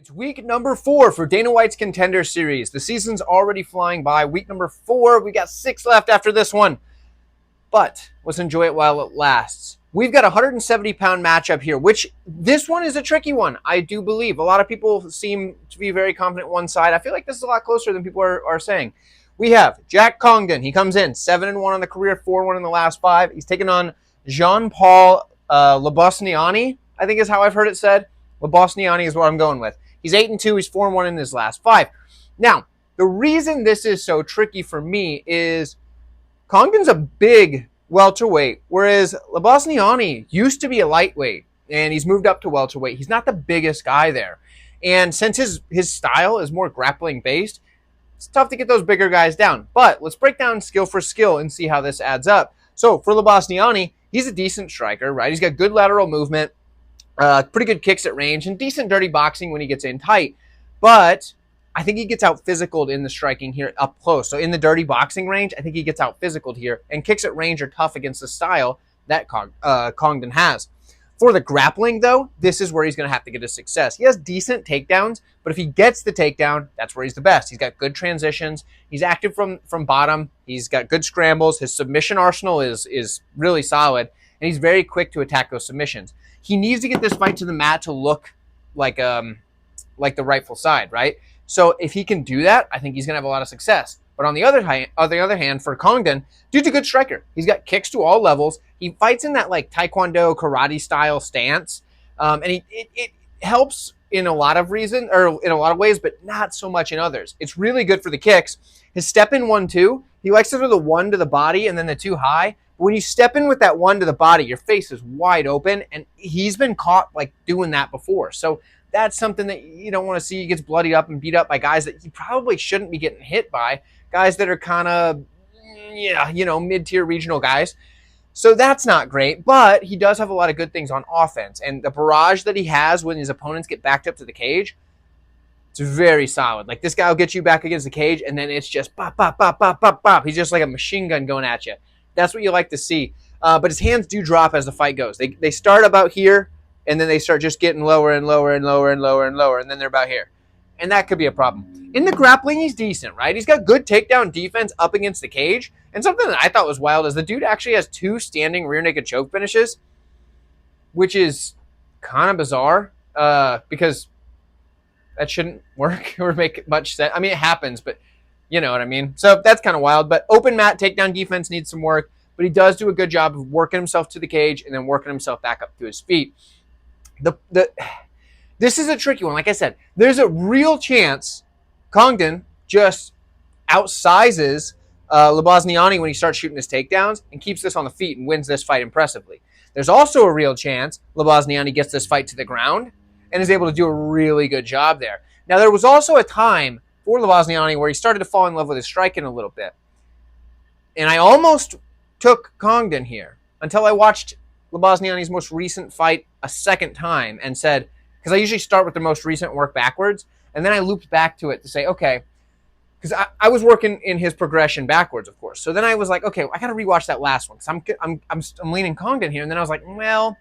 It's week number 4 for Dana White's Contender series. The season's already flying by. Week number 4, we got 6 left after this one. But let's enjoy it while it lasts. We've got a 170-pound matchup here, which this one is a tricky one, I do believe. A lot of people seem to be very confident one side. I feel like this is a lot closer than people are saying. We have Jack Congdon. He comes in 7-1 on the career, 4-1 in the last 5. He's taking on Jean-Paul Lebosnoyani, I think is how I've heard it said. Lebosnoyani is what I'm going with. He's 8-2. He's 4-1 in his last 5. Now, the reason this is so tricky for me is Congdon's a big welterweight, whereas Lebosnoyani used to be a lightweight, and he's moved up to welterweight. He's not the biggest guy there. And since his style is more grappling-based, it's tough to get those bigger guys down. But let's break down skill for skill and see how this adds up. So for Lebosnoyani, he's a decent striker, right? He's got good lateral movement, pretty good kicks at range, and decent dirty boxing when he gets in tight. But I think he gets out physicaled in the striking here up close. So in the dirty boxing range, I think he gets out physicaled here. And kicks at range are tough against the style that Congdon has. For the grappling, though, this is where he's going to have to get his success. He has decent takedowns, but if he gets the takedown, that's where he's the best. He's got good transitions. He's active from bottom. He's got good scrambles. His submission arsenal is really solid, and he's very quick to attack those submissions. He needs to get this fight to the mat to look like the rightful side, right? So if he can do that, I think he's going to have a lot of success. But on the other hand, for Congdon, dude's a good striker. He's got kicks to all levels. He fights in that like Taekwondo karate style stance, and it helps in a lot of ways, but not so much in others. It's really good for the kicks. His step in 1-2, he likes to throw the 1 to the body and then the 2 high. But when you step in with that 1 to the body, your face is wide open, and he's been caught like doing that before. So that's something that you don't want to see. He gets bloodied up and beat up by guys that he probably shouldn't be getting hit by, guys that are kind of, mid-tier regional guys. So that's not great, but he does have a lot of good things on offense. And the barrage that he has when his opponents get backed up to the cage, it's very solid. Like, this guy will get you back against the cage, and then it's just bop, bop, bop, bop, bop, bop. He's just like a machine gun going at you. That's what you like to see. But his hands do drop as the fight goes. They start about here, and then they start just getting lower and lower and lower and lower and lower, and then they're about here. And that could be a problem. In the grappling, he's decent, right? He's got good takedown defense up against the cage. And something that I thought was wild is the dude actually has 2 standing rear naked choke finishes, which is kind of bizarre because that shouldn't work or make much sense. I mean, it happens, but you know what I mean? So that's kind of wild. But open mat takedown defense needs some work, but he does do a good job of working himself to the cage and then working himself back up to his feet. This is a tricky one. Like I said, there's a real chance Congdon just outsizes Lebosnoyani when he starts shooting his takedowns and keeps this on the feet and wins this fight impressively. There's also a real chance Lebosnoyani gets this fight to the ground and is able to do a really good job there. Now, there was also a time for Lebosnoyani where he started to fall in love with his striking a little bit. And I almost took Congdon here until I watched Lebosnoyani's most recent fight a second time and said, because I usually start with the most recent work backwards, and then I looped back to it to say, okay, because I was working in his progression backwards, of course. So then I was like, okay, I got to rewatch that last one because I'm leaning Congdon here. And then I was like, well,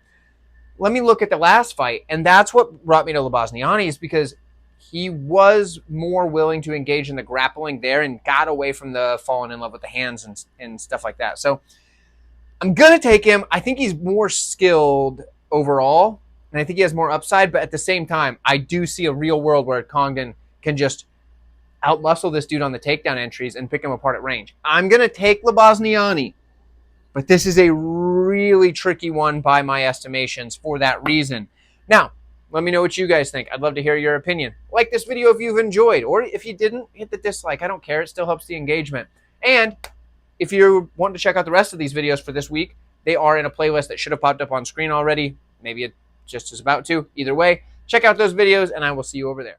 let me look at the last fight. And that's what brought me to Lebosnoyani, is because he was more willing to engage in the grappling there and got away from the falling in love with the hands and stuff like that. So I'm going to take him. I think he's more skilled overall, and I think he has more upside. But at the same time, I do see a real world where Congdon can just outmuscle this dude on the takedown entries and pick him apart at range. I'm going to take Lebosnoyani, but this is a really tricky one by my estimations for that reason. Now, let me know what you guys think. I'd love to hear your opinion. Like this video if you've enjoyed, or if you didn't, hit the dislike. I don't care. It still helps the engagement. And if you want to check out the rest of these videos for this week, they are in a playlist that should have popped up on screen already. Maybe it just is about to. Either way, check out those videos, and I will see you over there.